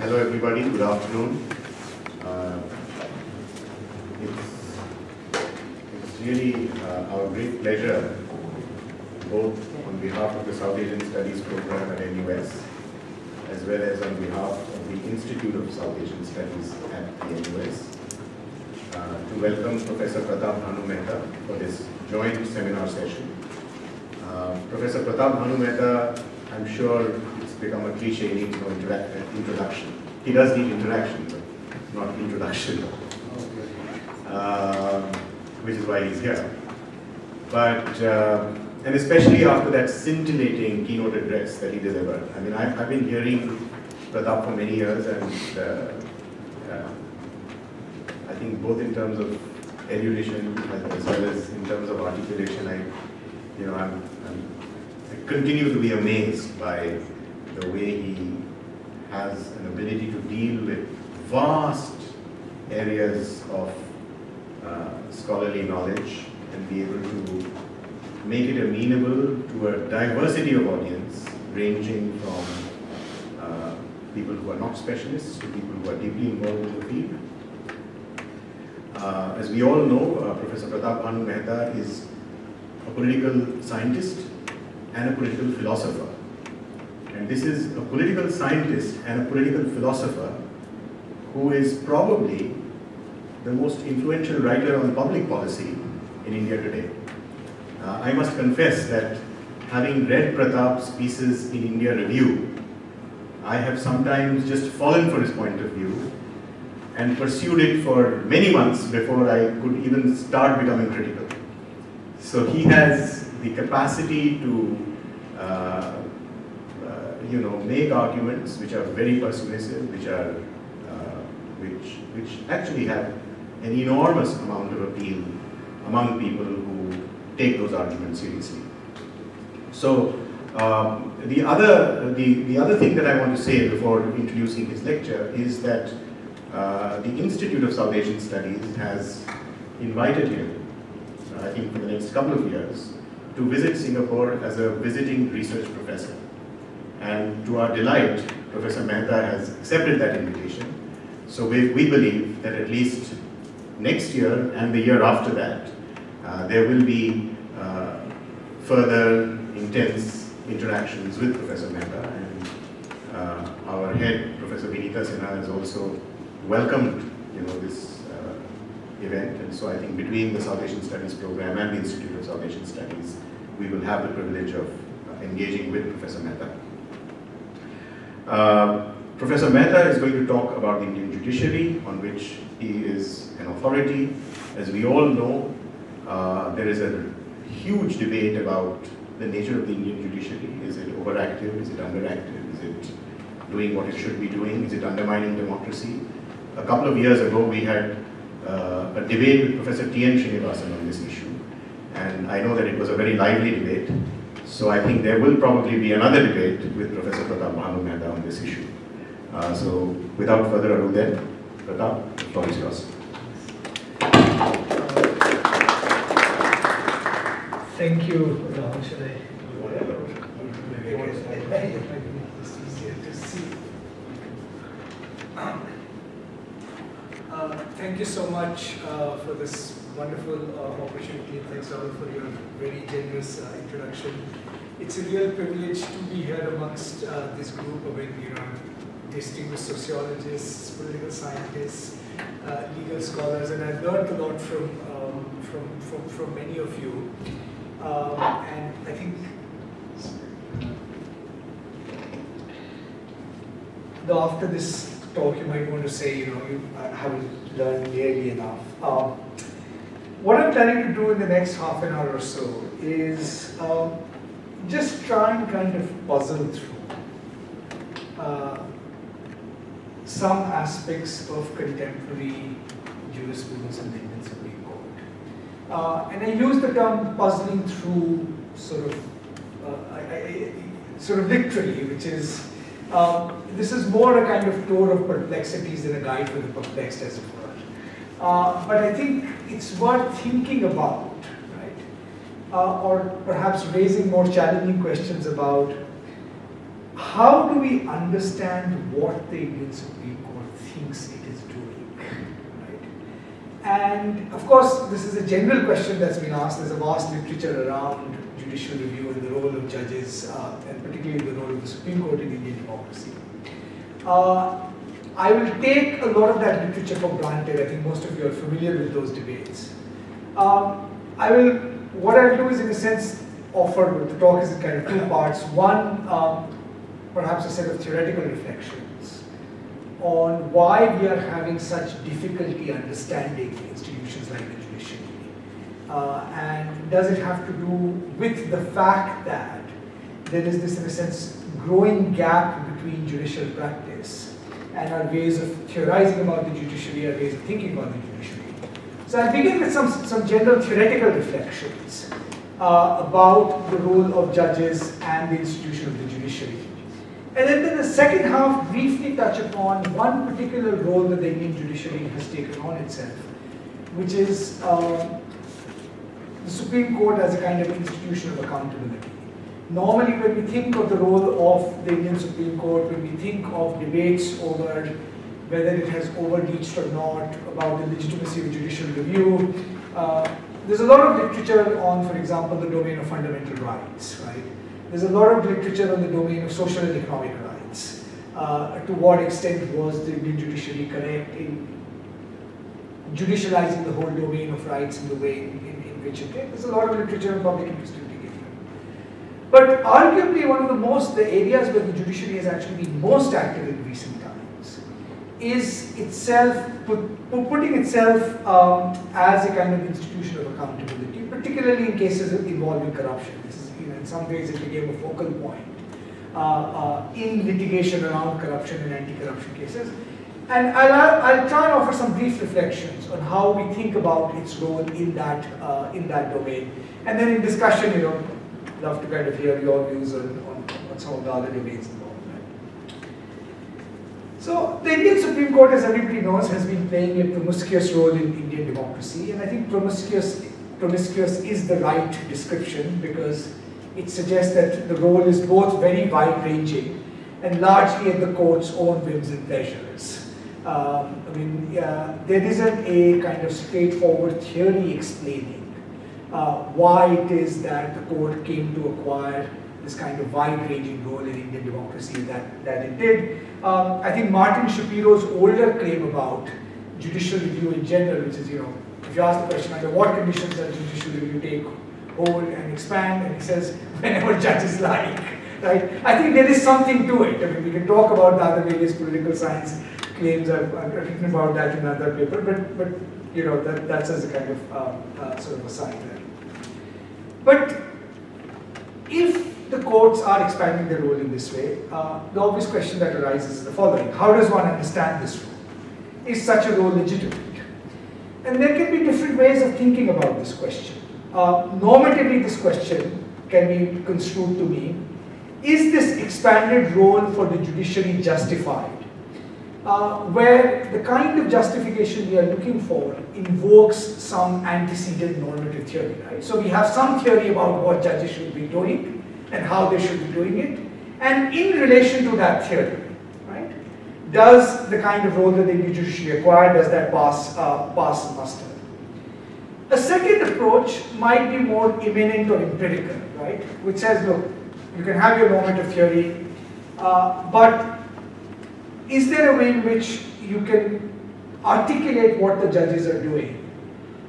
Hello everybody, good afternoon. It's really our great pleasure, both on behalf of the South Asian Studies program at NUS, as well as on behalf of the Institute of South Asian Studies at the NUS, to welcome Professor Pratap Bhanu Mehta for this joint seminar session. Professor Pratap Bhanu Mehta, I'm sure it's become a cliche, he needs no introduction. He does need interaction, but not introduction, which is why he's here. But, and especially after that scintillating keynote address that he delivered. I mean, I've been hearing Pratap for many years, and I think both in terms of erudition as well as in terms of articulation, I continue to be amazed by the way he has an ability to deal with vast areas of scholarly knowledge and be able to make it amenable to a diversity of audience ranging from people who are not specialists to people who are deeply involved in the field. As we all know, Professor Pratap Bhanu Mehta is a political scientist and a political philosopher. And this is a political scientist and a political philosopher who is probably the most influential writer on public policy in India today. I must confess that having read Pratap's pieces in India Review, I have sometimes just fallen for his point of view and pursued it for many months before I could even start becoming critical. So he has the capacity to make arguments which are very persuasive, which actually have an enormous amount of appeal among people who take those arguments seriously. So the other thing that I want to say before introducing his lecture is that the Institute of South Asian Studies has invited him, I think for the next couple of years, to visit Singapore as a visiting research professor. And to our delight, Professor Mehta has accepted that invitation. So we believe that at least next year and the year after that, there will be further intense interactions with Professor Mehta. And our head, Professor Vinita Sinha, has also welcomed this event. And so I think between the South Asian Studies program and the Institute of South Asian Studies, we will have the privilege of engaging with Professor Mehta. Professor Mehta is going to talk about the Indian judiciary, on which he is an authority. As we all know, there is a huge debate about the nature of the Indian judiciary. Is it overactive? Is it underactive? Is it doing what it should be doing? Is it undermining democracy? A couple of years ago, we had a debate with Professor T.N. Srinivasan on this issue. And I know that it was a very lively debate. So I think there will probably be another debate with Professor Pratap Bhanu Mehta on this issue. So without further ado then, Pratap, the floor is yours. Thank you, Rahul. Should I? It's easier to see. Thank you so much for this wonderful opportunity. Thanks, Rahul, for your very generous introduction. It's a real privilege to be here amongst this group of distinguished sociologists, political scientists, legal scholars, and I've learned a lot from many of you. And I think after this talk, you might want to say, you haven't learned nearly enough. What I'm planning to do in the next half an hour or so is just try and kind of puzzle through some aspects of contemporary jurisprudence in the Indian Supreme Court. And I use the term puzzling through sort of literally, which is, this is more a kind of tour of perplexities than a guide for the perplexed, as it were. But I think it's worth thinking about, right? Or perhaps raising more challenging questions about how do we understand what the Indian Supreme Court thinks it is doing, right? And of course, this is a general question that's been asked. There's a vast literature around judicial review and the role of judges, and particularly the role of the Supreme Court in Indian democracy. I will take a lot of that literature for granted. I think most of you are familiar with those debates. What I'll do is, in a sense, offer, the talk is in kind of two parts. One, perhaps a set of theoretical reflections on why we are having such difficulty understanding institutions like the judiciary. And does it have to do with the fact that there is this, in a sense, growing gap between judicial practice and our ways of theorizing about the judiciary, our ways of thinking about the judiciary. So I'll begin with some general theoretical reflections about the role of judges and the institution of the judiciary. And then in the second half, briefly touch upon one particular role that the Indian judiciary has taken on itself, which is the Supreme Court as a kind of institution of accountability. Normally, when we think of the role of the Indian Supreme Court, when we think of debates over whether it has overreached or not, about the legitimacy of judicial review, there's a lot of literature on, for example, the domain of fundamental rights, right? There's a lot of literature on the domain of social and economic rights. To what extent was the Indian judiciary correct in judicializing the whole domain of rights in the way in which it did? There's a lot of literature on public interest litigation. But arguably one of the areas where the judiciary has actually been most active in recent times is itself, putting itself as a kind of institution of accountability, particularly in cases involving corruption. This is, in some ways it became a focal point in litigation around corruption and anti-corruption cases. And I'll try and offer some brief reflections on how we think about its role in that domain. And then in discussion, love to kind of hear your views on some of the other domains involved. Right? So the Indian Supreme Court, as everybody knows, has been playing a promiscuous role in Indian democracy, and I think promiscuous is the right description because it suggests that the role is both very wide-ranging and largely at the court's own whims and pleasures. There isn't a kind of straightforward theory explaining why it is that the court came to acquire this kind of wide-ranging role in Indian democracy that it did. I think Martin Shapiro's older claim about judicial review in general, which is, if you ask the question, under what conditions does judicial review take hold and expand, and he says, whenever judges like, right? I think there is something to it. I mean, we can talk about the other various political science claims. I've written about that in another paper, but that's as a kind of sort of aside there. But if the courts are expanding their role in this way, the obvious question that arises is the following: how does one understand this role? Is such a role legitimate? And there can be different ways of thinking about this question. Normatively, this question can be construed to mean, is this expanded role for the judiciary justified? Where the kind of justification we are looking for invokes some antecedent normative theory, right? So we have some theory about what judges should be doing and how they should be doing it, and in relation to that theory, right, does the kind of role that the Indian judiciary acquire, does that pass muster? A second approach might be more immanent or empirical, right, which says, look, you can have your normative theory, but is there a way in which you can articulate what the judges are doing,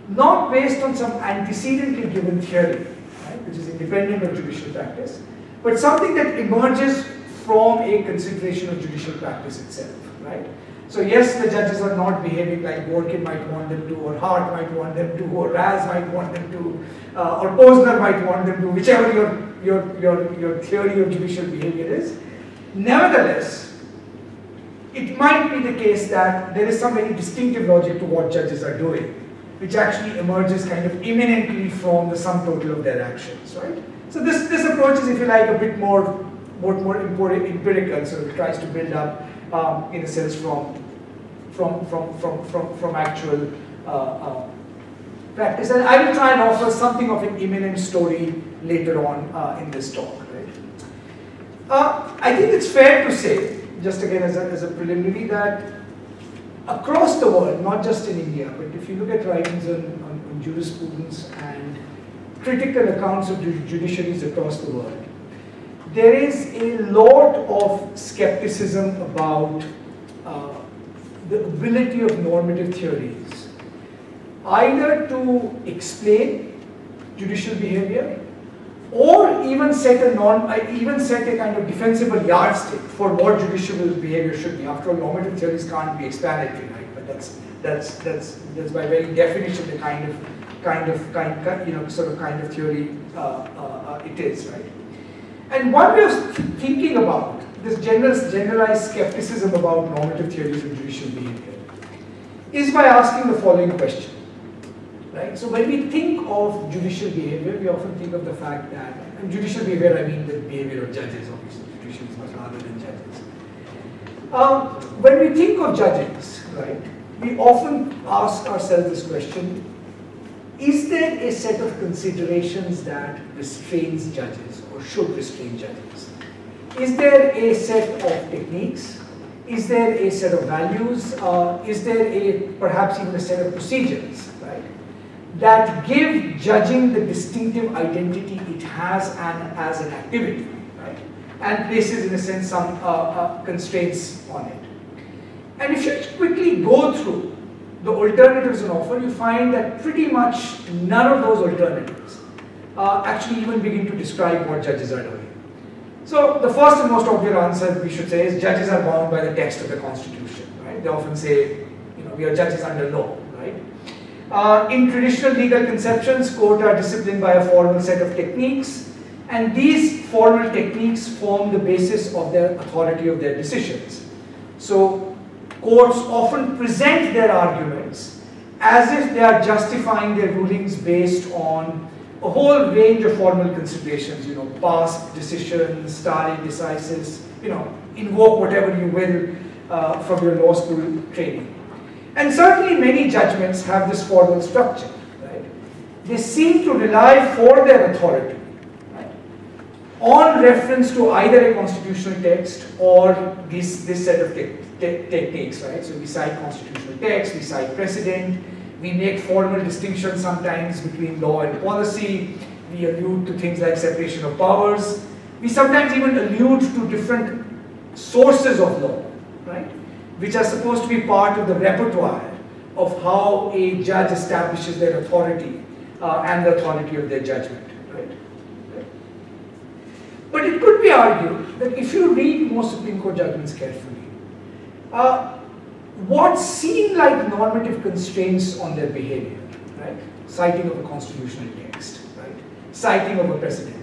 not based on some antecedently given theory, right, which is independent of judicial practice, but something that emerges from a consideration of judicial practice itself, right? So yes, the judges are not behaving like Dworkin might want them to, or Hart might want them to, or Raz might want them to, or Posner might want them to, whichever your theory of judicial behavior is. Nevertheless, it might be the case that there is some very distinctive logic to what judges are doing, which actually emerges kind of imminently from the sum total of their actions, right? So this approach is, if you like, a bit more empirical, so it tries to build up, in a sense, from actual practice. And I will try and offer something of an imminent story later on in this talk, right? I think it's fair to say, just again as a preliminary, that across the world, not just in India, but if you look at writings on jurisprudence and critical accounts of judiciaries across the world, there is a lot of skepticism about the ability of normative theories either to explain judicial behavior or even set a kind of defensible yardstick for what judicial behavior should be. After all, normative theories can't be explanatory, right? But that's by very definition the kind of theory it is, right? And one way of thinking about this generalized skepticism about normative theories of judicial behavior is by asking the following question. Right? So when we think of judicial behavior, we often think of the fact that, and judicial behavior, I mean the behavior of judges, obviously, judicial is much larger than judges. When we think of judges, right, we often ask ourselves this question: is there a set of considerations that restrains judges or should restrain judges? Is there a set of techniques? Is there a set of values? Is there perhaps even a set of procedures, right, that give judging the distinctive identity it has as an activity, right, and places in a sense some constraints on it? And if you quickly go through the alternatives on offer, you find that pretty much none of those alternatives actually even begin to describe what judges are doing. So the first and most obvious answer we should say is judges are bound by the text of the Constitution, right? They often say, we are judges under law, right? In traditional legal conceptions, courts are disciplined by a formal set of techniques, and these formal techniques form the basis of their authority of their decisions. So courts often present their arguments as if they are justifying their rulings based on a whole range of formal considerations, past decisions, stare decisis, invoke whatever you will from your law school training. And certainly many judgments have this formal structure, right? They seem to rely for their authority, right, on reference to either a constitutional text or this set of techniques, right? So we cite constitutional text, we cite precedent, we make formal distinctions sometimes between law and policy, we allude to things like separation of powers, we sometimes even allude to different sources of law, right, which are supposed to be part of the repertoire of how a judge establishes their authority and the authority of their judgment, right? But it could be argued that if you read most Supreme Court judgments carefully, what seem like normative constraints on their behavior, right? Citing of a constitutional text, right? Citing of a precedent,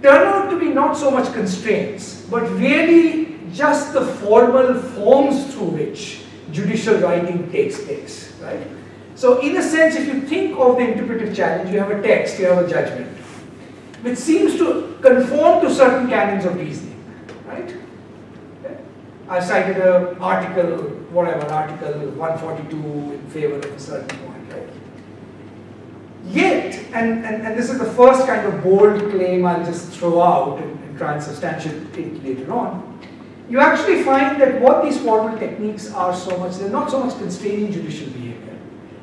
turn out to be not so much constraints, but really just the formal forms through which judicial writing takes place, right? So in a sense, if you think of the interpretive challenge, you have a text, you have a judgment, which seems to conform to certain canons of reasoning, right? I cited an article, whatever, article 142 in favor of a certain point, right? Yet, and this is the first kind of bold claim I'll just throw out and try and substantiate it later on, you actually find that what these formal techniques are so much, they're not so much constraining judicial behavior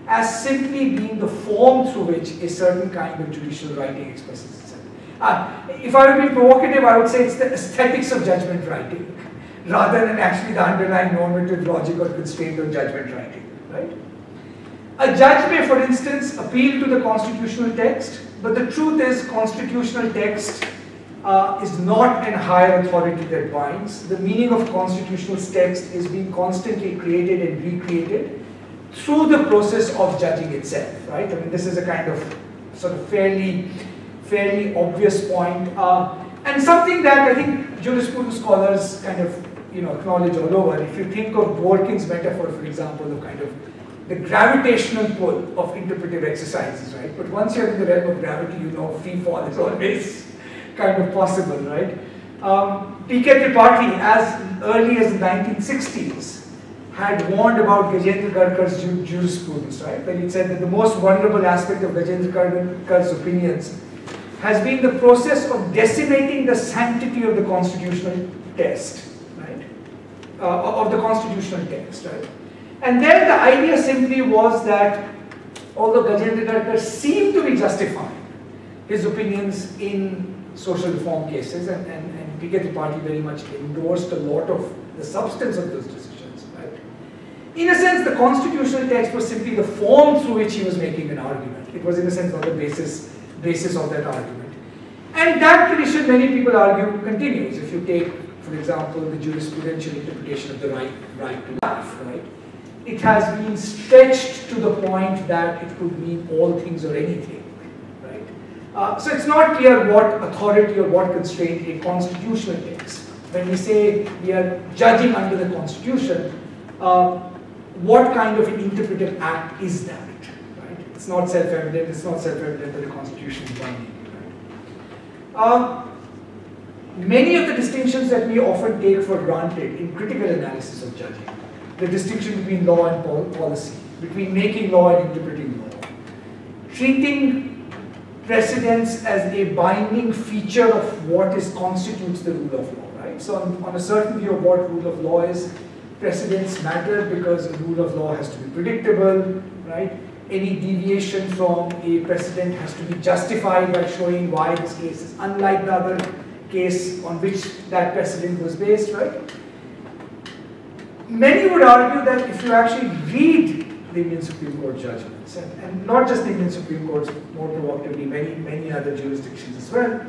as simply being the form through which a certain kind of judicial writing expresses itself. If I were to be provocative, I would say it's the aesthetics of judgment writing, rather than actually the underlying normative logic or constraint of judgment writing, right? A judge may, for instance, appeal to the constitutional text, but the truth is constitutional text is not an higher authority that binds. The meaning of constitutional text is being constantly created and recreated through the process of judging itself, right? I mean, this is a kind of sort of fairly obvious point, and something that I think jurisprudence scholars kind of acknowledge all over. If you think of Dworkin's metaphor, for example, of kind of the gravitational pull of interpretive exercises, right? But once you're in the realm of gravity, free fall is always kind of possible, right? P.K. Tripathi, as early as the 1960s, had warned about Gajendra Garkar's jurisprudence, right? When he said that the most vulnerable aspect of Gajendra Garkar's opinions has been the process of decimating the sanctity of the constitutional test, right? Of the constitutional text, right? And then the idea simply was that although Gajendra Gadkar seemed to be justifying his opinions in social reform cases, and BJP party very much endorsed a lot of the substance of those decisions, right? In a sense, the constitutional text was simply the form through which he was making an argument. It was in a sense not the basis of that argument. And that tradition, many people argue, continues. If you take, for example, the jurisprudential interpretation of the right to life, right? It has been stretched to the point that it could mean all things or anything, right? So it's not clear what authority or what constraint a constitutional text. When we say we are judging under the constitution, what kind of an interpretive act is that, right? It's not self-evident, it's not self-evident that the constitution is binding, right? Many of the distinctions that we often take for granted in critical analysis of judging, the distinction between law and policy, between making law and interpreting law, treating precedents as a binding feature of what constitutes the rule of law, right? So on a certain view of what rule of law is, precedents matter because a rule of law has to be predictable, right? Any deviation from a precedent has to be justified by showing why this case is unlike the other case on which that precedent was based, right? Many would argue that if you actually read the Indian Supreme Court judgments, and not just the Indian Supreme Courts, more provocatively, many other jurisdictions as well,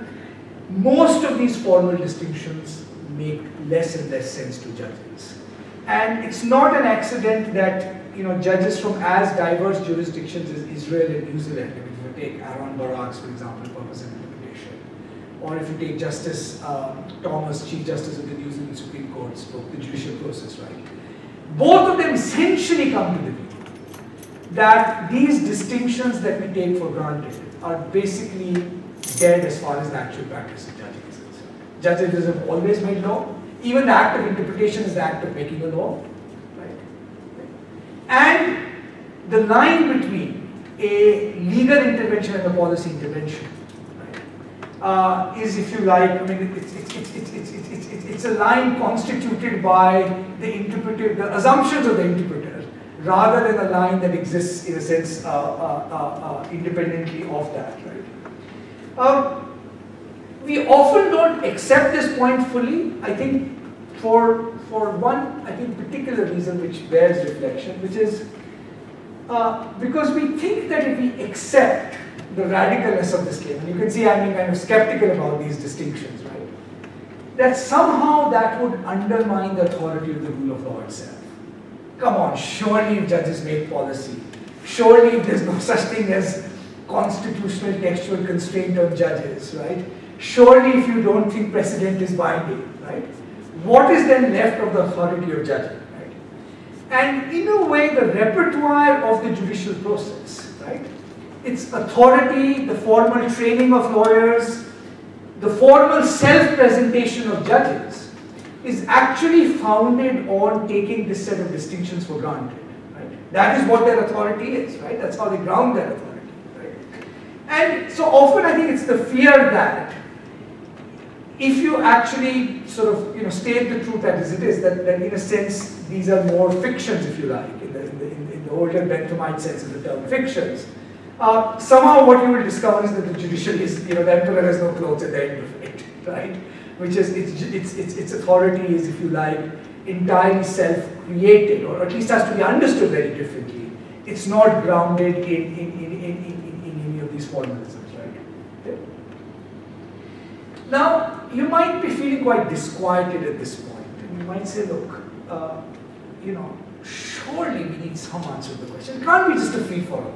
most of these formal distinctions make less and less sense to judges. And it's not an accident that judges from as diverse jurisdictions as Israel and New Zealand, if you take Aaron Barak's, for example, purpose and interpretation, or if you take Justice Thomas, Chief Justice of the New Zealand Supreme Court's book, The Judicial Process, right? Both of them essentially come to the view that these distinctions that we take for granted are basically dead as far as the actual practice of judging is concerned. Judges have always made law. Even the act of interpretation is the act of making a law, right? And the line between a legal intervention and a policy intervention, right, is, if you like, I mean, it's a line constituted by the assumptions of the interpreter, rather than a line that exists in a sense independently of that, right? We often don't accept this point fully, I think, for one, I think, particular reason which bears reflection, which is because we think that if we accept the radicalness of this claim, and you can see I'm being kind of skeptical about these distinctions, right, that somehow that would undermine the authority of the rule of law itself. Come on, surely if judges make policy, surely if there's no such thing as constitutional textual constraint on judges, right? Surely if you don't think precedent is binding, right? What is then left of the authority of judging, right? And in a way, the repertoire of the judicial process, right? Its authority, the formal training of lawyers, the formal self-presentation of judges is actually founded on taking this set of distinctions for granted, right? That is what their authority is, right? That's how they ground their authority, right? And so often I think it's the fear that if you actually sort of state the truth as it is, that in a sense these are more fictions, if you like, in the older Benthamite sense of the term fictions. Somehow what you will discover is that the judiciary is, the emperor has no clothes at the end of it, right? Which is, its authority is, if you like, entirely self-created, or at least has to be understood very differently. It's not grounded in any of these formalisms, right? Okay. Now, you might be feeling quite disquieted at this point, and you might say, look, surely we need some answer to the question. It can't be just a free-for-all.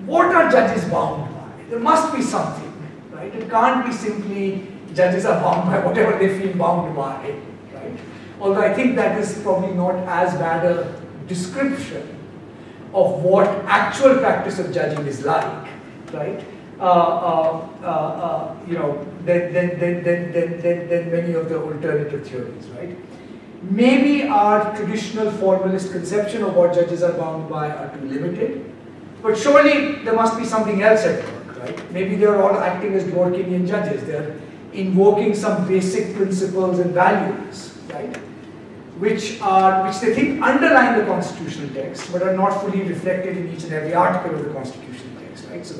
What are judges bound by? There must be something, right? It can't be simply judges are bound by whatever they feel bound by, right? Although I think that is probably not as bad a description of what actual practice of judging is like, right? Than many of the alternative theories, right? Maybe our traditional formalist conception of what judges are bound by are too limited. But surely there must be something else at work, right? Maybe they're all acting as Dworkinian judges. They're invoking some basic principles and values, right? Which they think underline the constitutional text, but are not fully reflected in each and every article of the constitutional text, right? So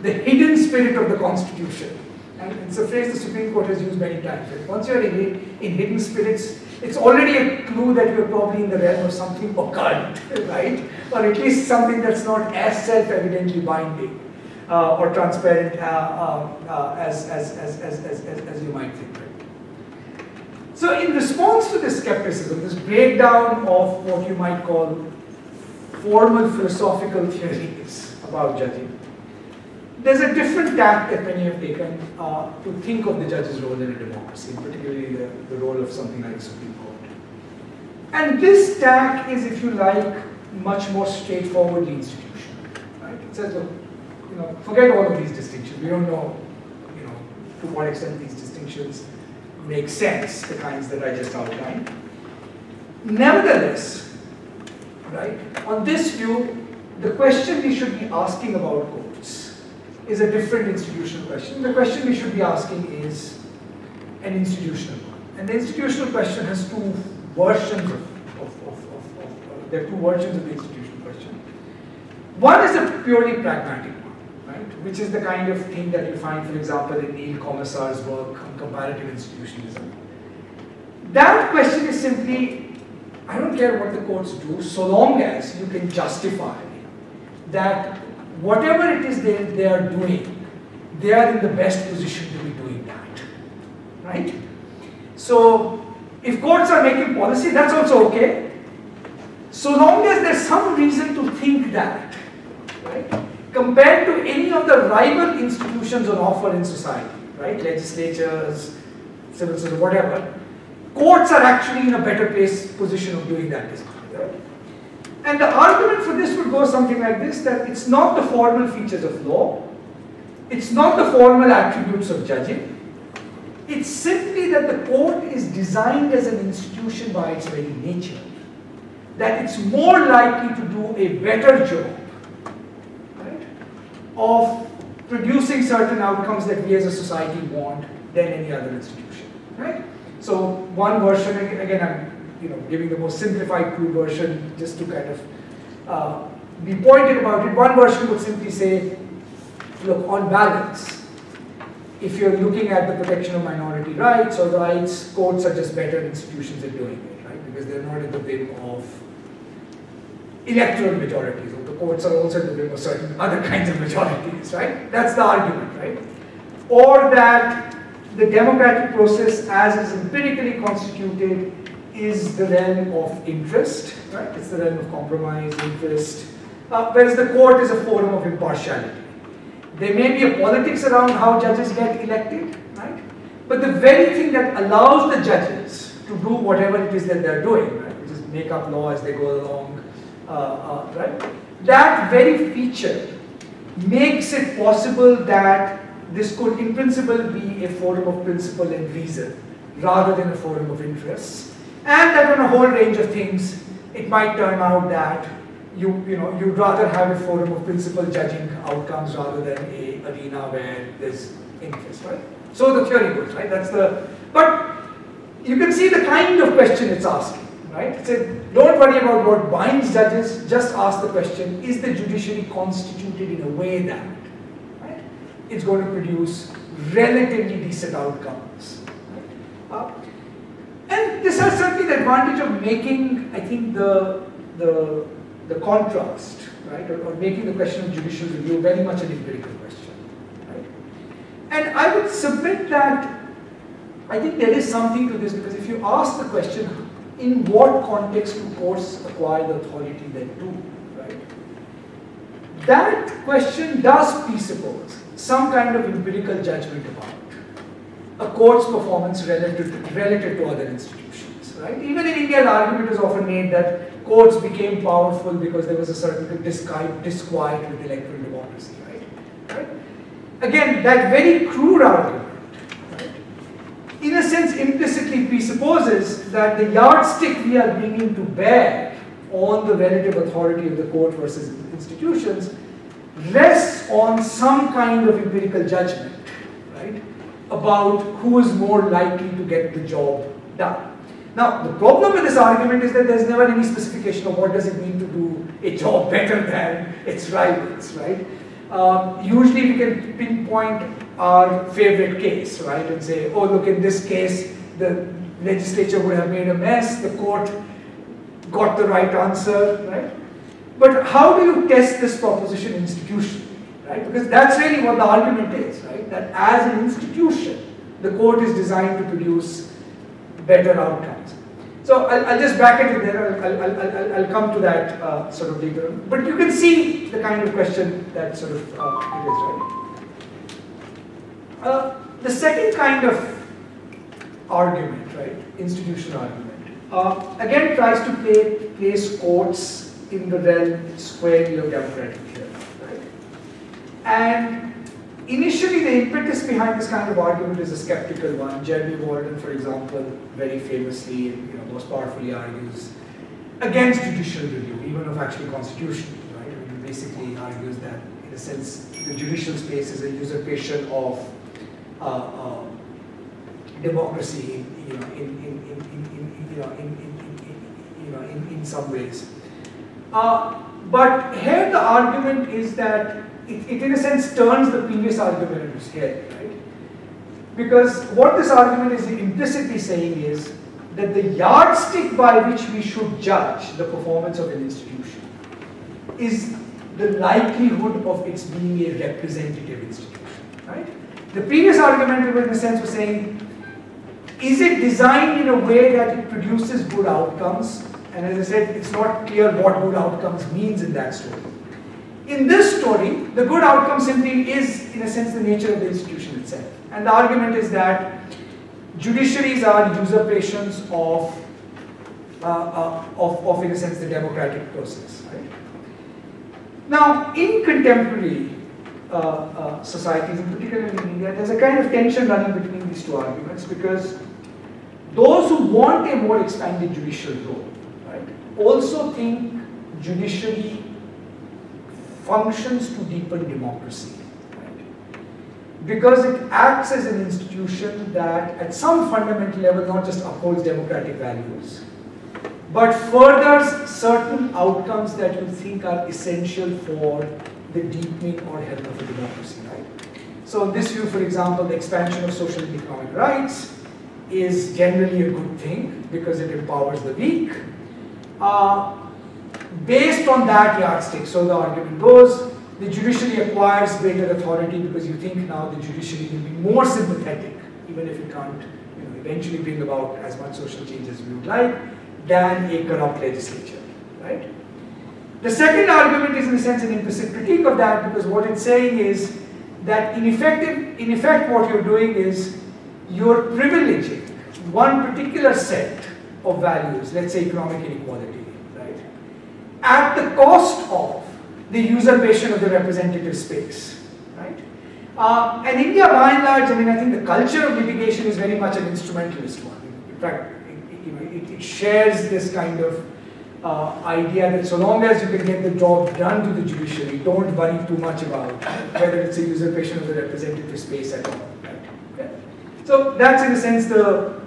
the hidden spirit of the Constitution, and it's a phrase the Supreme Court has used many times. Right? Once you're in hidden spirits, it's already a clue that you're probably in the realm of something occult, right? Or at least something that's not as self-evidently binding or transparent as you might think. Right? So in response to this skepticism, this breakdown of what you might call formal philosophical theories about judging, there's a different tack that many have taken to think of the judge's role in a democracy, particularly the role of something like the Supreme Court. And this tack is, if you like, much more straightforwardly institutional. Right? It says, look, forget all of these distinctions. We don't know, to what extent these distinctions make sense, the kinds that I just outlined. Nevertheless, right, on this view, the question we should be asking about courts is a different institutional question. The question we should be asking is an institutional one. And the institutional question has two versions there are two versions of the institutional question. One is a purely pragmatic one, right, which is the kind of thing that you find, for example, in Neil Commissar's work on comparative institutionalism. That question is simply, I don't care what the courts do, so long as you can justify that whatever it is they are doing, they are in the best position to be doing that, right? So, if courts are making policy, that's also okay, so long as there's some reason to think that, right? Compared to any of the rival institutions on offer in society, right? Legislatures, civil society, whatever, courts are actually in a better position of doing that business. Right? And the argument for this would go something like this, that it's not the formal features of law, it's not the formal attributes of judging, it's simply that the court is designed as an institution by its very nature, that it's more likely to do a better job, right, of producing certain outcomes that we as a society want than any other institution, right? So one version, again I'm giving the most simplified crude version just to kind of be pointed about it. One version would simply say, look, on balance, if you're looking at the protection of minority rights or rights, courts are just better institutions at doing it, right? Because they're not at the whim of electoral majorities, or the courts are also at the whim of certain other kinds of majorities, right? That's the argument, right? Or that the democratic process as is empirically constituted is the realm of interest, right? It's the realm of compromise, interest, whereas the court is a forum of impartiality. There may be a politics around how judges get elected, right? But the very thing that allows the judges to do whatever it is that they're doing, right, which is make up law as they go along, right? That very feature makes it possible that this could in principle be a forum of principle and reason rather than a forum of interests. And that on a whole range of things, it might turn out that you'd rather have a forum of principle judging outcomes rather than a arena where there's interest, right? So the theory goes, right? But you can see the kind of question it's asking, right? It said, don't worry about what binds judges, just ask the question, is the judiciary constituted in a way that, right, it's going to produce relatively decent outcomes, right? And this has certainly the advantage of making, I think, the contrast, right, or making the question of judicial review very much an empirical question, right? And I would submit that I think there is something to this, because if you ask the question, in what context do courts acquire the authority that do, right? That question does presuppose some kind of empirical judgment about a court's performance relative to other institutions, right? Even in India, the argument is often made that courts became powerful because there was a certain disquiet with electoral democracy, right? Again, that very crude argument, right, in a sense implicitly presupposes that the yardstick we are bringing to bear on the relative authority of the court versus institutions rests on some kind of empirical judgment, right, about who is more likely to get the job done. Now, the problem with this argument is that there's never any specification of what does it mean to do a job better than its rivals, right? Usually we can pinpoint our favorite case, right, and say, oh, look, in this case, the legislature would have made a mess, the court got the right answer, right? But how do you test this proposition institutionally, right? Because that's really what the argument is, right? That as an institution, the court is designed to produce better outcomes. So I'll just bracket it there. I'll come to that sort of later. But you can see the kind of question that sort of it is, right? The second kind of argument, right, institutional argument, again tries to place courts in the realm squarely of democratic theory, right? And initially, the impetus behind this kind of argument is a skeptical one. Jeremy Walden, for example, very famously, most powerfully argues against judicial review, even of actually constitutional, right? I mean, he basically argues that, in a sense, the judicial space is a usurpation of democracy, in some ways. But here the argument is that it in a sense turns the previous argument into its head, right? Because what this argument is implicitly saying is that the yardstick by which we should judge the performance of an institution is the likelihood of its being a representative institution, right? The previous argument, in a sense, was saying, is it designed in a way that it produces good outcomes? And as I said, it's not clear what good outcomes means in that story. In this story, the good outcome simply is, in a sense, the nature of the institution itself. And the argument is that judiciaries are usurpations of in a sense, the democratic process. Right? Now, in contemporary societies, and particularly in India, there's a kind of tension running between these two arguments, because those who want a more expanded judicial role, right, also think judiciary functions to deepen democracy, right? Because it acts as an institution that at some fundamental level not just upholds democratic values, but furthers certain outcomes that you think are essential for the deepening or health of a democracy, right? So in this view, for example, the expansion of social and economic rights is generally a good thing because it empowers the weak. Based on that yardstick, so the argument goes, the judiciary acquires greater authority because you think now the judiciary will be more sympathetic, even if it can't eventually bring about as much social change as we would like, than a corrupt legislature, right? The second argument is in a sense an implicit critique of that, because what it's saying is that in effect what you're doing is you're privileging one particular set of values, let's say economic inequality, right, at the cost of the usurpation of the representative space, right? And India, by and large, I mean, I think the culture of litigation is very much an instrumentalist one. In fact, it shares this kind of idea that so long as you can get the job done to the judiciary, don't worry too much about whether it's a usurpation of the representative space at all. Right? Okay. So that's in a sense the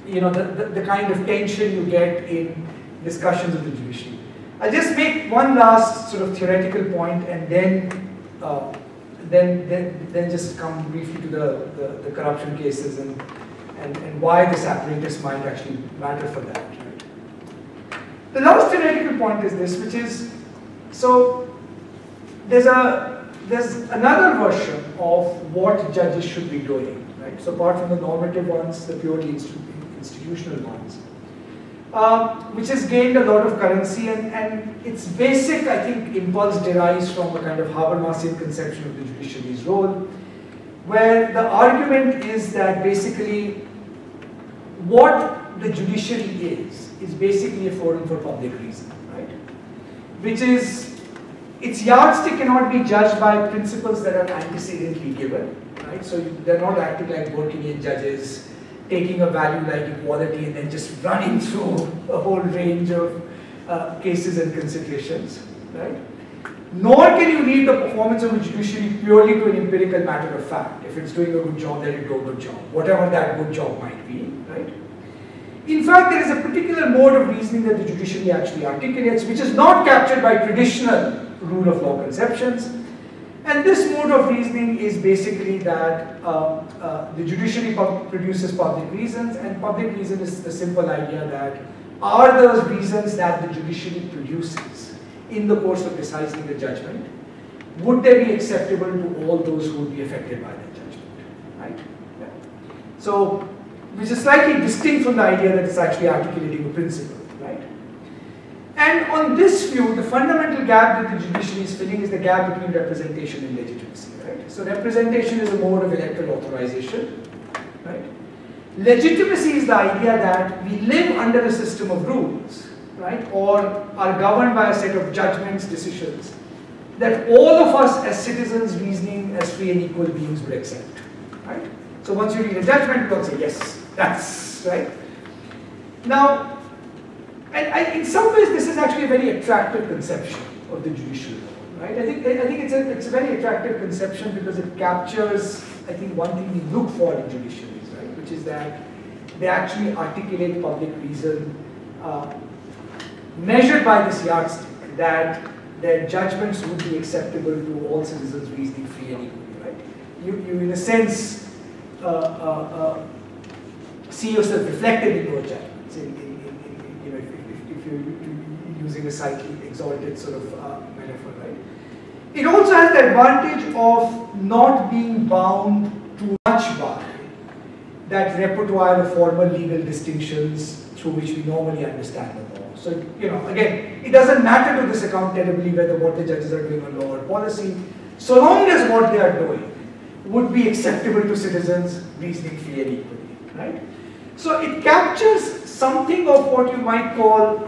the kind of tension you get in discussions of the judiciary. I'll just make one last sort of theoretical point and then just come briefly to the corruption cases and why this apparatus might actually matter for that. Right? The last theoretical point is this, which is, so there's another version of what judges should be doing, right? So apart from the normative ones, the purely institutional ones, which has gained a lot of currency, and its basic, I think, impulse derives from a kind of Habermasian conception of the judiciary's role, where the argument is that basically what the judiciary is basically a forum for public reason, right? Which is, its yardstick cannot be judged by principles that are antecedently given, right? So they're not acting like Burkean judges, taking a value like equality and then just running through a whole range of cases and considerations, right? Nor can you read the performance of a judiciary purely to an empirical matter of fact. If it's doing a good job, then it do a good job, whatever that good job might be, right? In fact, there is a particular mode of reasoning that the judiciary actually articulates, which is not captured by traditional rule of law conceptions. And this mode of reasoning is basically that the judiciary produces public reasons, and public reason is the simple idea that are those reasons that the judiciary produces in the course of deciding the judgment, would they be acceptable to all those who would be affected by that judgment, right? Yeah. So, which is slightly distinct from the idea that it's actually articulating a principle, right? And on this view, the fundamental gap that the judiciary is filling is the gap between representation and legitimacy, right? So representation is a mode of electoral authorization, right? Legitimacy is the idea that we live under a system of rules, right? Or are governed by a set of judgments, decisions, that all of us as citizens reasoning as free and equal beings would accept, right? So once you read a judgment, you will say, yes, that's right. Now, and in some ways, this is actually a very attractive conception of the judicial law, right? I think it's a very attractive conception because it captures, I think, one thing we look for in judiciaries, right? Which is that they actually articulate public reason measured by this yardstick, that their judgments would be acceptable to all citizens reasoning free and equally, right? You in a sense, see yourself reflected in those judgments, you know, if you're using a slightly exalted sort of metaphor, right? It also has the advantage of not being bound too much by that repertoire of formal legal distinctions through which we normally understand the law. So, you know, again, it doesn't matter to this account terribly whether what the judges are doing on law or policy, so long as what they are doing would be acceptable to citizens reasoning free and equally, right? So it captures something of what you might call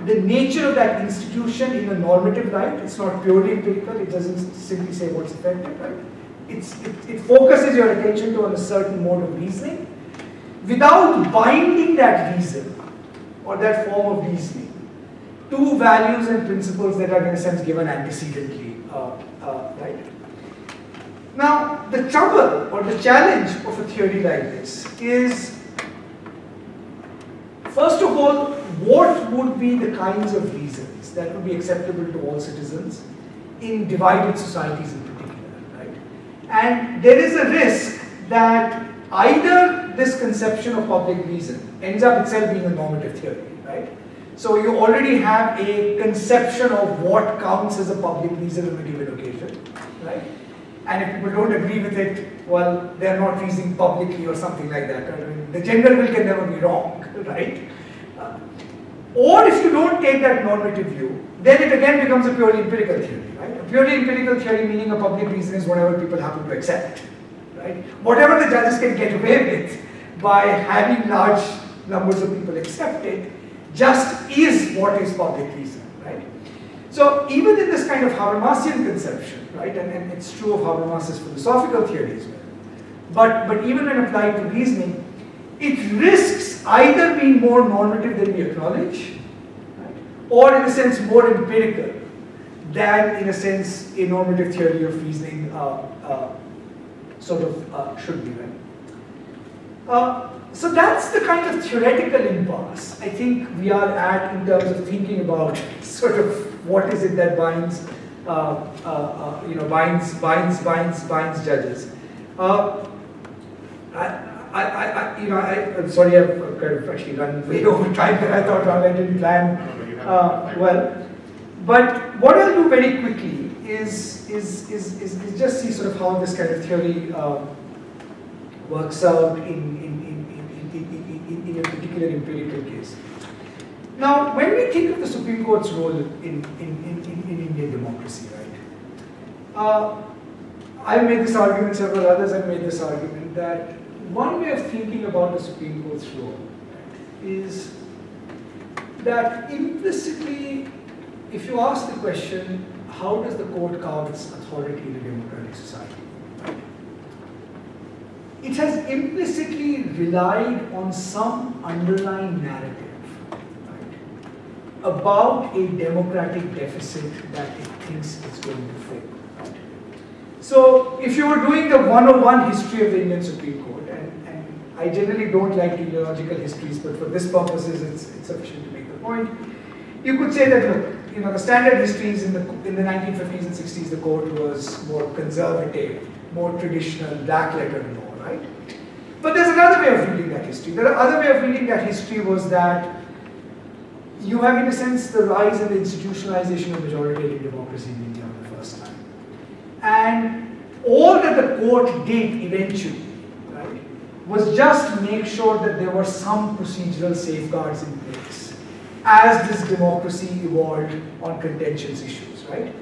the nature of that institution in a normative light. It's not purely empirical, it doesn't simply say what's effective, right? It focuses your attention to a certain mode of reasoning without binding that reason or that form of reasoning to values and principles that are in a sense given antecedently, right? Now, the trouble or the challenge of a theory like this is, first of all, what would be the kinds of reasons that would be acceptable to all citizens in divided societies in particular, right? And there is a risk that either this conception of public reason ends up itself being a normative theory, right? So you already have a conception of what counts as a public reason on a given occasion, right? And if people don't agree with it, well, they're not reasoning publicly or something like that. I mean, the general will can never be wrong, right? Or if you don't take that normative view, then it again becomes a purely empirical theory, right? A purely empirical theory meaning a public reason is whatever people happen to accept, right? Whatever the judges can get away with by having large numbers of people accept it just is what is public reason, right? So even in this kind of Habermasian conception, right, and it's true of Habermas's philosophical theory as well, but even when applied to reasoning, it risks either being more normative than we acknowledge, right, or in a sense more empirical than in a sense a normative theory of reasoning sort of should be, right? So that's the kind of theoretical impasse I think we are at in terms of thinking about sort of what is it that binds, you know, binds judges. I'm sorry, I've kind of actually run way over time that I thought I didn't plan well. But what I'll do very quickly is just see sort of how this kind of theory works out in a particular empirical case. Now, when we think of the Supreme Court's role in Indian democracy, right? I've made this argument, several others have made this argument, that one way of thinking about the Supreme Court's role is that implicitly, if you ask the question, how does the court carve its authority in a democratic society? It has implicitly relied on some underlying narrative, right, about a democratic deficit that it thinks it's going to fill. Right? So if you were doing the 101 history of the Indian Supreme Court, and I generally don't like teleological histories, but for this purposes it's sufficient to make the point, you could say that, look, you know, the standard histories in the 1950s and 60s, the court was more conservative, more traditional, black letter law, right? But there's another way of reading that history. The other way of reading that history was that you have, in a sense, the rise and the institutionalization of majoritarian democracy in India for the first time. And all that the court did eventually, right, was just make sure that there were some procedural safeguards in place as this democracy evolved on contentious issues, right?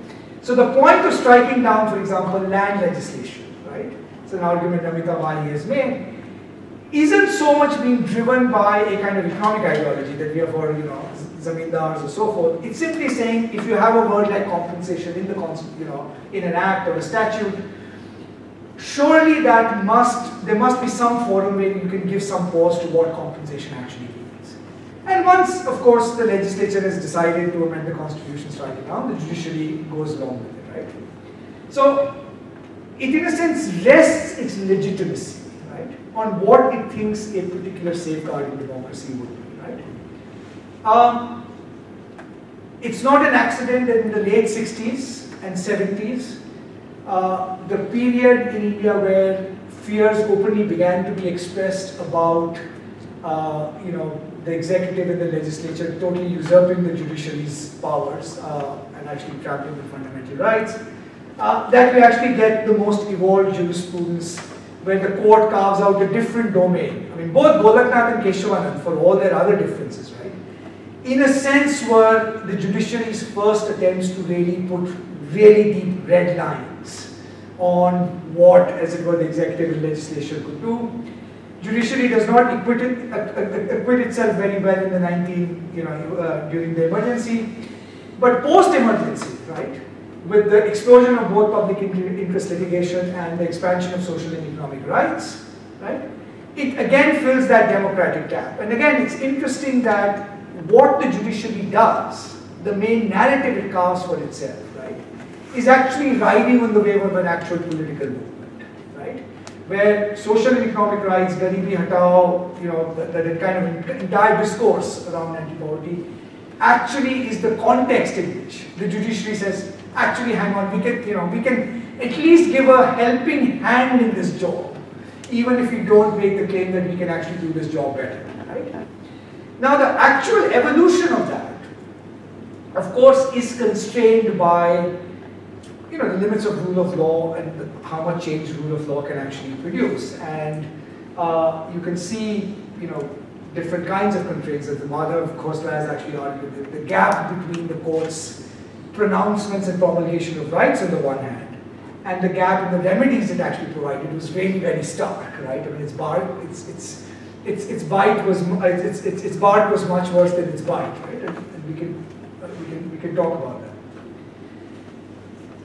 So the point of striking down, for example, land legislation, right? It's an argument Amita Mali has made, isn't so much being driven by a kind of economic ideology that we have for, you know, zamindars or so forth. It's simply saying if you have a word like compensation in the in an act or a statute, surely there must be some forum where you can give some pause to what compensation actually means. And once, of course, the legislature has decided to amend the constitution striking down, the judiciary goes along with it, right? So it, in a sense, rests its legitimacy, right, on what it thinks a particular safeguard in democracy would be, right? It's not an accident that in the late 60s and 70s, the period in India where fears openly began to be expressed about, the executive and the legislature totally usurping the judiciary's powers and actually trampling on fundamental rights, that we actually get the most evolved jurisprudence where the court carves out a different domain. I mean, both Golaknath and Keshavanand, for all their other differences, right, in a sense were the judiciary's first attempts to really put really deep red lines on what, as it were, the executive and legislature could do. Judiciary does not acquit itself very well in the during the emergency, but post-emergency, right, with the explosion of both public interest litigation and the expansion of social and economic rights, right, it again fills that democratic gap. And again, it's interesting that what the judiciary does, the main narrative it carves for itself, right, is actually riding on the wave of an actual political movement, right, where social and economic rights, Garibi Hatao, that kind of entire discourse around anti-poverty, actually is the context in which the judiciary says, actually, hang on, we can at least give a helping hand in this job, even if we don't make the claim that we can actually do this job better, right? Now, the actual evolution of that, of course, is constrained by the limits of rule of law and how much change rule of law can actually produce. And you can see, different kinds of constraints. As the mother of Khosla has actually argued that the gap between the court's pronouncements and promulgation of rights on the one hand, and the gap in the remedies it actually provided was really very stark, right? I mean, its bark was much worse than its bite, right? And we can talk about that.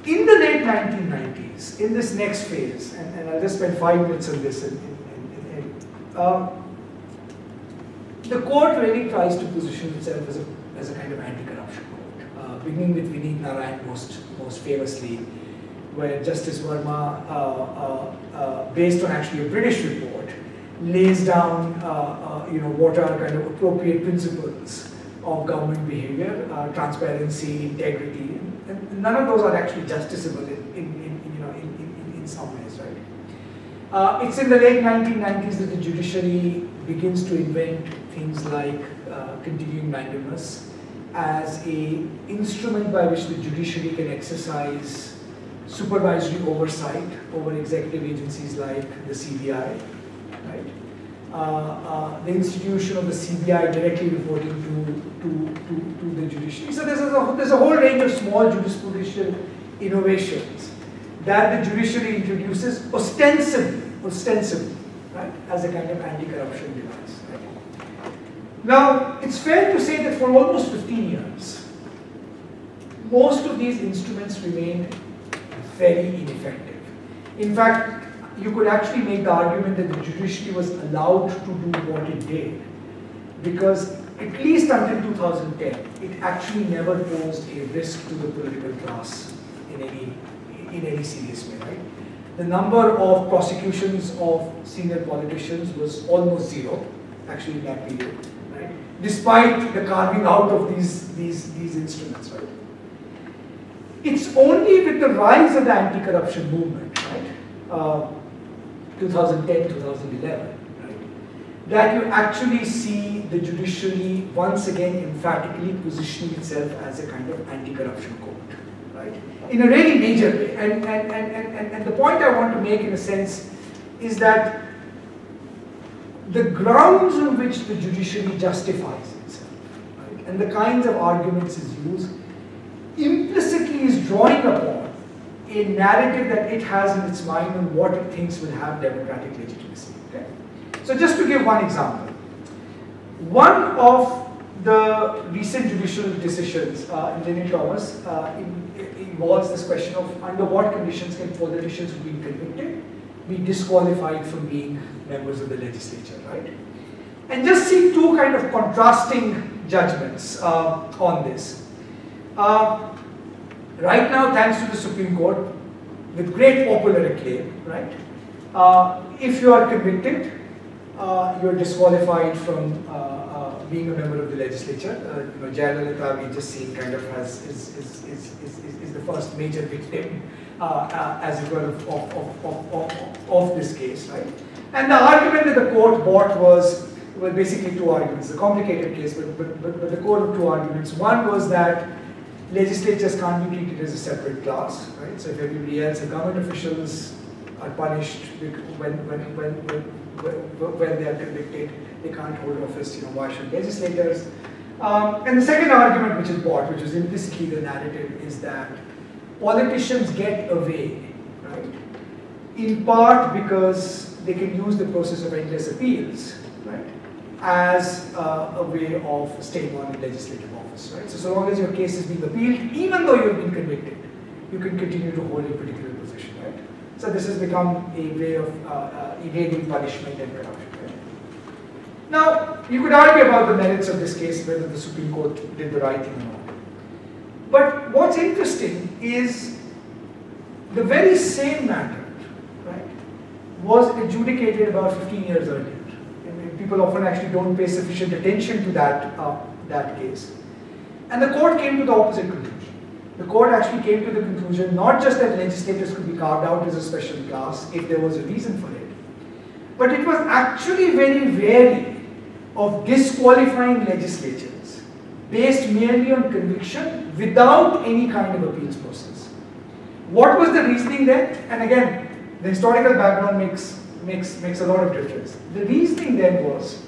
In the late 1990s, in this next phase, and I'll just spend 5 minutes on this, the court really tries to position itself as a kind of anti-corruption court, beginning with Vineet Narayan most famously, where Justice Verma, based on actually a British report, lays down what are kind of appropriate principles of government behavior, transparency, integrity, and none of those are actually justiciable in some ways, right? It's in the late 1990s that the judiciary begins to invent things like continuing mandamus as an instrument by which the judiciary can exercise supervisory oversight over executive agencies like the CBI, right? The institution of the CBI directly reporting to the judiciary. So there's a whole range of small jurisprudential innovations that the judiciary introduces ostensibly, right, as a kind of anti-corruption device. Right? Now, it's fair to say that for almost 15 years, most of these instruments remained very ineffective. In fact, you could actually make the argument that the judiciary was allowed to do what it did because at least until 2010, it actually never posed a risk to the political class in any serious way, right? The number of prosecutions of senior politicians was almost zero, actually in that period, right? Despite the carving out of these instruments, right? It's only with the rise of the anti-corruption movement, right? 2010, 2011, right? That you actually see the judiciary once again emphatically positioning itself as a kind of anti-corruption court. Right? In a really major way. And the point I want to make in a sense is that the grounds on which the judiciary justifies itself, right, and the kinds of arguments it uses, implicitly is drawing upon a narrative that it has in its mind on what it thinks will have democratic legitimacy. Okay? So just to give one example, one of the recent judicial decisions in Lenny Thomas involves this question of under what conditions can politicians who have been convicted be disqualified from being members of the legislature, right? And just see two kind of contrasting judgments on this. Right now, thanks to the Supreme Court, with great popular acclaim, right? If you are convicted, you are disqualified from being a member of the legislature. Jayalalitha, we just seen kind of is the first major victim, as it were, of this case, right? And the argument that the court brought was, well, basically two arguments. A complicated case, but the core of two arguments. One was that legislatures can't be treated as a separate class, right? So if everybody else, if government officials are punished when they are convicted, they can't hold office, why should legislators? And the second argument which is brought, which is implicitly the narrative, is that politicians get away, right? In part because they can use the process of endless appeals, right? As a way of staying on in legislative office, right? So long as your case is being appealed, even though you've been convicted, you can continue to hold a particular position, right? So this has become a way of evading punishment and corruption, right? Now, you could argue about the merits of this case, whether the Supreme Court did the right thing or not. But what's interesting is the very same matter, right, was adjudicated about 15 years earlier. People often actually don't pay sufficient attention to that case. And the court came to the opposite conclusion. The court actually came to the conclusion not just that legislators could be carved out as a special class if there was a reason for it, but it was actually very wary of disqualifying legislatures based merely on conviction without any kind of appeals process. What was the reasoning there? And again, the historical background makes a lot of difference. The reasoning then was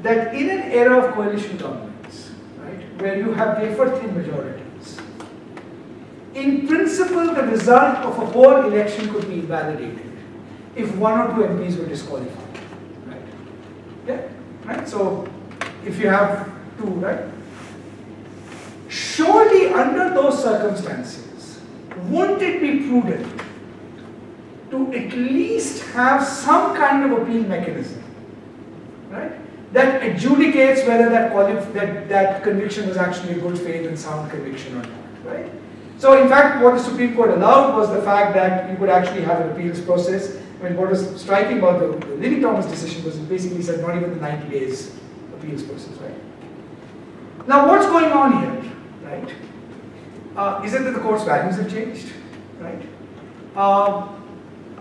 that in an era of coalition governments, right, where you have wafer-thin majorities, in principle the result of a whole election could be invalidated if one or two MPs were disqualified, right? Yeah, right? So if you have two, right? Surely under those circumstances, wouldn't it be prudent to at least have some kind of appeal mechanism, right, that adjudicates whether that conviction was actually a good faith and sound conviction or not, right? So in fact, what the Supreme Court allowed was the fact that you could actually have an appeals process. I mean, what was striking about the Lenny Thomas decision was it basically said not even the 90 days appeals process, right? Now what's going on here, right? Is it that the court's values have changed, right?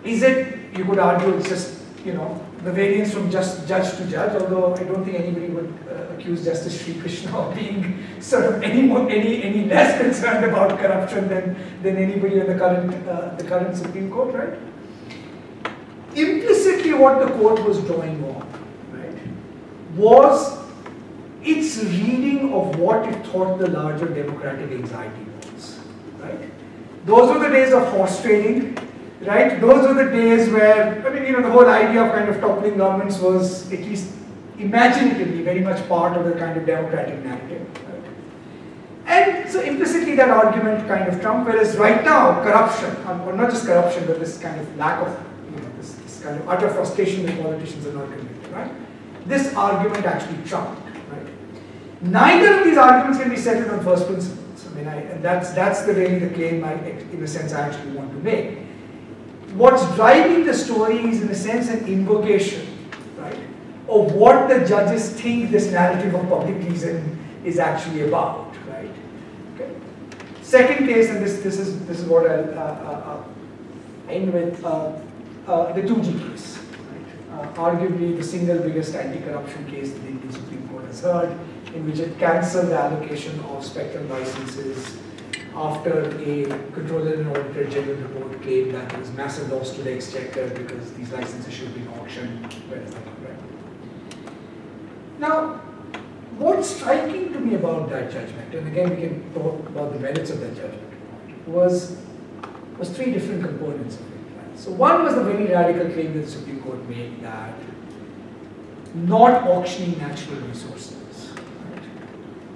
Is it, you could argue, it's just, the variance from just judge to judge, although I don't think anybody would accuse Justice Sri Krishna of being sort of any less concerned about corruption than anybody in the current Supreme Court, right? Implicitly what the court was drawing on, right, was its reading of what it thought the larger democratic anxiety was, right? Those were the days of horse trading, right? Those were the days where, I mean, the whole idea of kind of toppling governments was at least imaginatively very much part of the kind of democratic narrative, right? And so implicitly that argument kind of trumped, whereas right now corruption, or not just corruption, but this kind of lack of, this kind of utter frustration that politicians are not convicted, right? This argument actually trumped, right? Neither of these arguments can be settled on first principles. I mean, and that's really the claim in a sense, I actually want to make. What's driving the story is, in a sense, an invocation, right, of what the judges think this narrative of public reason is actually about, right? Okay. Second case, and this is what I'll end with, the 2G case, right? Arguably the single biggest anti-corruption case that the Indian Supreme Court has heard, in which it cancelled the allocation of spectrum licenses after a Controller and Auditor General report claimed that there was massive loss to the exchequer because these licenses should be in auction. Where is that, right? Now, what's striking to me about that judgment, and again we can talk about the merits of that judgment, was three different components of it. Right? So one was the very radical claim that the Supreme Court made that not auctioning natural resources,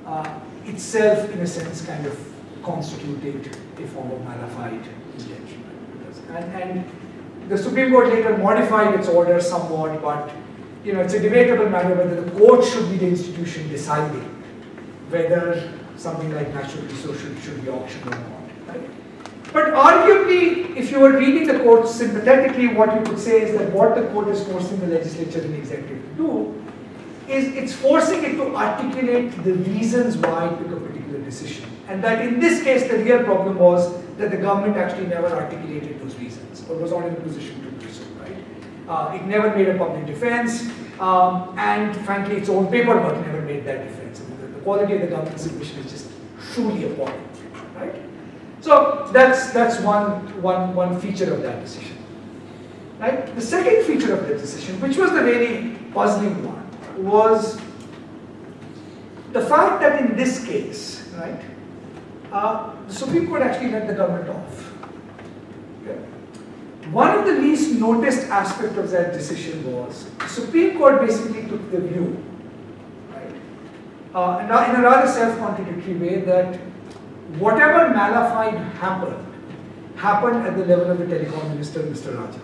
right, itself, in a sense, kind of constituted a form of mala fide intention. And the Supreme Court later modified its order somewhat, but it's a debatable matter whether the court should be the institution deciding whether something like natural resources should be auctioned or not. Right? But arguably, if you were reading the court sympathetically, what you could say is that what the court is forcing the legislature and the executive to do is it's forcing it to articulate the reasons why it took a particular decision. And that in this case, the real problem was that the government actually never articulated those reasons, or was not in a position to do so, right? It never made a public defense, and frankly, its own paperwork never made that defense. I mean, the quality of the government submission is just truly appalling, right? So that's one feature of that decision, right? The second feature of that decision, which was the really puzzling one, was the fact that in this case, right, the Supreme Court actually let the government off. Okay. One of the least noticed aspects of that decision was the Supreme Court basically took the view, right, in a rather self-contradictory way, that whatever mala fide happened at the level of the telecom minister, Mr. Raja.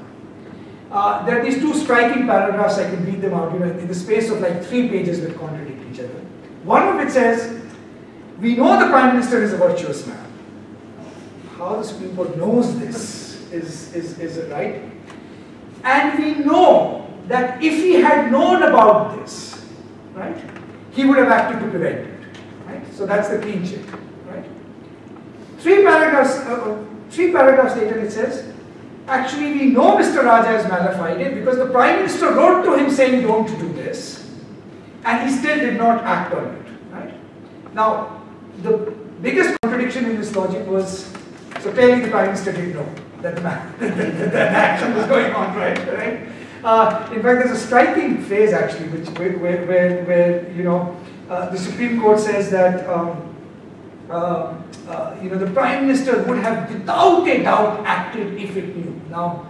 There are these two striking paragraphs, I can read them out, in the space of like 3 pages that contradict each other. One of it says, we know the Prime Minister is a virtuous man. How the Supreme Court knows this is right. And we know that if he had known about this, right, he would have acted to prevent it. Right? So that's the clean sheet. Right? 3 paragraphs later it says, actually we know Mr. Raja is mala fide because the Prime Minister wrote to him saying don't do this, and he still did not act on it. Right? Now, the biggest contradiction in this logic was, so clearly the Prime Minister didn't know that the action was going on, right? In fact, there's a striking phrase actually, where the Supreme Court says that the Prime Minister would have without a doubt acted if it knew. Now,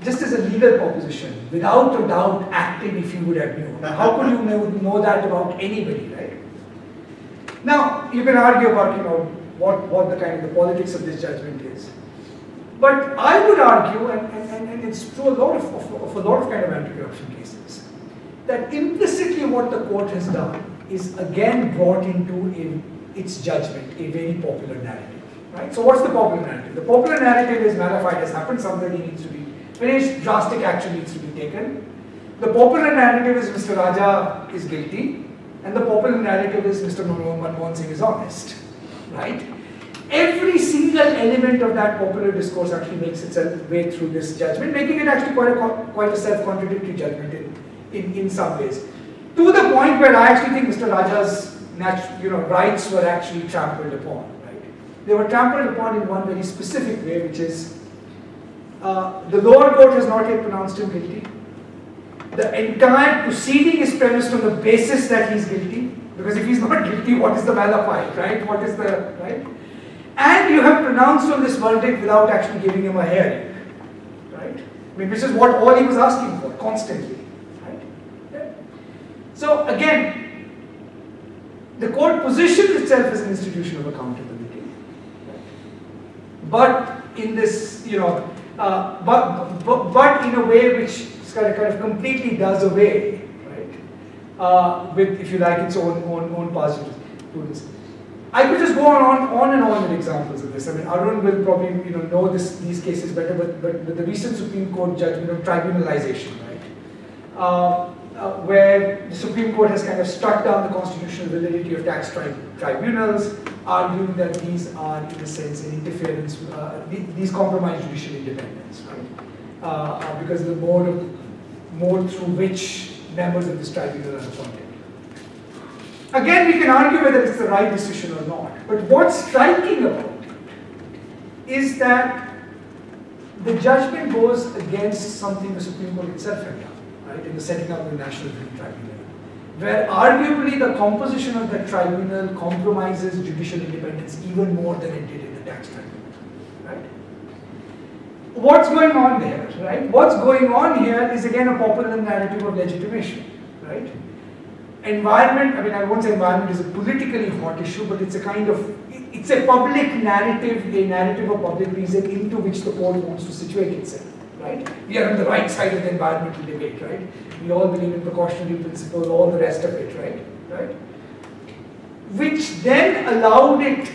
just as a legal proposition, without a doubt acted if you would have known. Now, how could you know that about anybody, right? Now, you can argue about what the kind of the politics of this judgment is. But I would argue, and it's true a lot of kind of anti-corruption cases, that implicitly what the court has done is again brought into its judgment a very popular narrative. Right? So what's the popular narrative? The popular narrative is mala fide has happened, somebody needs to be finished, drastic action needs to be taken. The popular narrative is Mr. Raja is guilty, and the popular narrative is Mr. Manmohan Singh is honest. Right? Every single element of that popular discourse actually makes its way through this judgment, making it actually quite a self-contradictory judgment in some ways. To the point where I actually think Mr. Raja's rights were actually trampled upon. Right? They were trampled upon in one very specific way, which is the lower court has not yet pronounced him guilty. The entire proceeding is premised on the basis that he's guilty, because if he's not guilty, what is the mala fide, right? What is the, right? And you have pronounced on this verdict without actually giving him a hearing, right? I mean, which is what all he was asking for, constantly, right? Yeah. So again, the court positions itself as an institution of accountability, right? But in this, but in a way which kind of completely does away, right, with, if you like, its own past jurisprudence. I could just go on and on with examples of this. I mean, Arun will probably know these cases better, but the recent Supreme Court judgment on tribunalization, right? Where the Supreme Court has kind of struck down the constitutional validity of tax tribunals, arguing that these are, in a sense, an interference, these compromise judicial independence, right? Because of the mode through which members of this tribunal are appointed. Again, we can argue whether it's the right decision or not, but what's striking about it is that the judgment goes against something the Supreme Court itself had done, right, in the setting up of the National Tribunal, where arguably the composition of the tribunal compromises judicial independence even more than it did in the tax tribunal, right? What's going on there, right? What's going on here is again a popular narrative of legitimation, right? Environment, I mean, I won't say environment is a politically hot issue, but it's a kind of, it's a public narrative, a narrative of public reason into which the court wants to situate itself, right? We are on the right side of the environmental debate, right? We all believe in precautionary principle, all the rest of it, right? Which then allowed it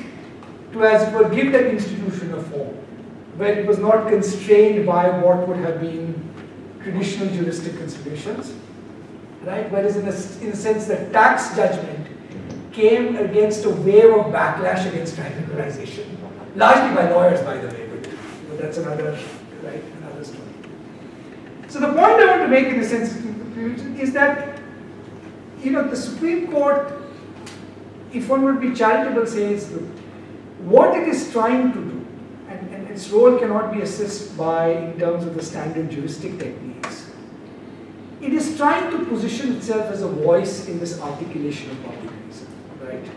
to, as it were, give that institution a form, where it was not constrained by what would have been traditional juristic considerations, right? Whereas in a sense, the tax judgment came against a wave of backlash against tribunalization, largely by lawyers, by the way, but that's another, right, another story. So the point I want to make in a sense is that, the Supreme Court, if one would be charitable, says, look, what it is trying to do, and its role cannot be assessed by, in terms of the standard juristic techniques, it is trying to position itself as a voice in this articulation of public reason, right?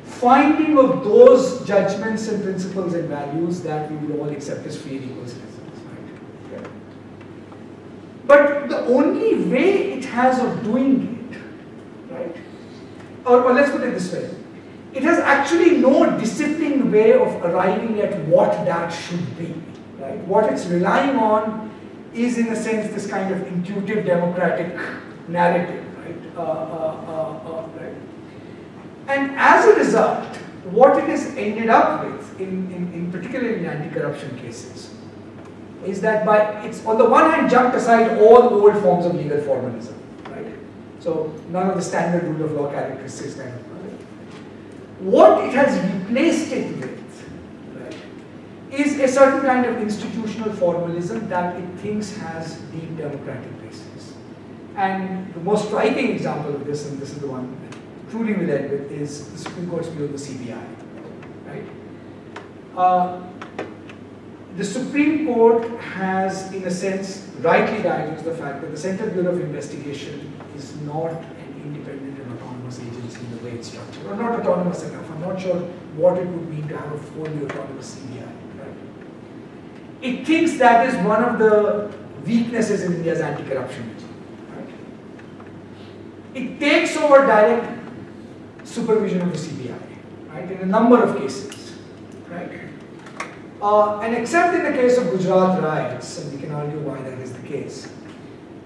Finding of those judgments and principles and values that we will all accept as free and equal citizens, right? Okay. But the only way it has of doing it, right? Or let's put it this way, it has actually no disciplined way of arriving at what that should be, right? What it's relying on is, in a sense, this kind of intuitive democratic narrative, right? Right? And as a result, what it has ended up with, in particularly in anti-corruption cases, is that it's on the one hand jumped aside all old forms of legal formalism, right? So none of the standard rule of law characteristics kind of. Right? What it has replaced it with, is a certain kind of institutional formalism that it thinks has deep democratic basis. And the most striking example of this, and this is the one that truly will end with, is the Supreme Court's view of the CBI, right? The Supreme Court has, in a sense, rightly diagnosed the fact that the Central Bureau of Investigation is not an independent and autonomous agency in the way it's structured, or not autonomous enough. I'm not sure what it would mean to have a fully autonomous CBI. It thinks that is one of the weaknesses in India's anti-corruption regime. Right? It takes over direct supervision of the CBI, right, in a number of cases. Right? And except in the case of Gujarat riots, and we can argue why that is the case,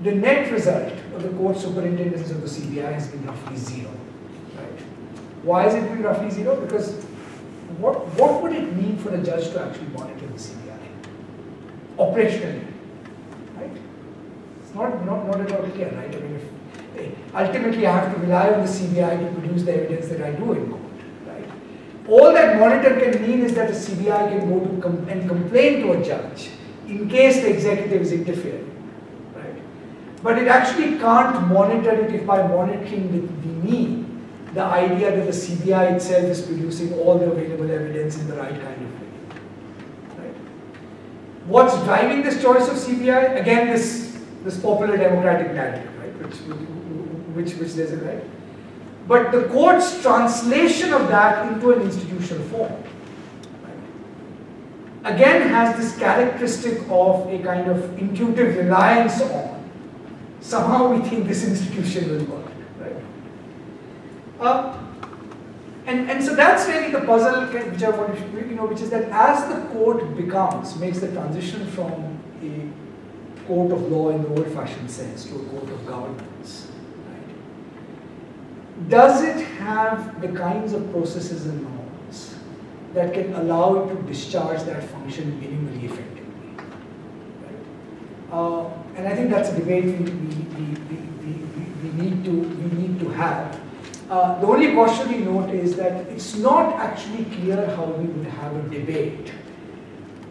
the net result of the court superintendence of the CBI has been roughly zero. Right? Why has it been roughly zero? Because what would it mean for a judge to actually monitor the CBI? Operationally, right? It's not at all clear, right? I mean, ultimately I have to rely on the CBI to produce the evidence that I do in court, right? All that monitor can mean is that the CBI can go to and complain to a judge in case the executive is interfering, right? But it actually can't monitor it if by monitoring we mean the idea that the CBI itself is producing all the available evidence in the right kind of way. What's driving this choice of CBI? Again, this popular democratic narrative, right? Which there's a right. But the court's translation of that into an institutional form, right, again has this characteristic of a kind of intuitive reliance on. Somehow we think this institution will work, right? And so that's really the puzzle which I want to, which is that as the court makes the transition from a court of law in the old-fashioned sense to a court of governance, right? does it have the kinds of processes and norms that can allow it to discharge that function minimally effectively? Right? And I think that's a debate we need to have. The only cautionary note is that it's not actually clear how we would have a debate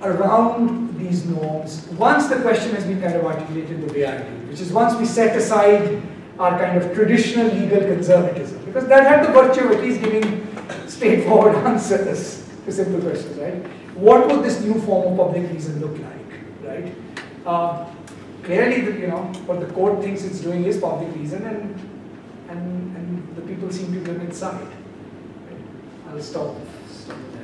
around these norms once the question has been kind of articulated the way I do, which is once we set aside our kind of traditional legal conservatism, because that had the virtue of at least giving straightforward answers to simple questions, right? What would this new form of public reason look like, right? Clearly, what the court thinks it's doing is public reason, and the people seem to be on its side. Right? I'll stop there.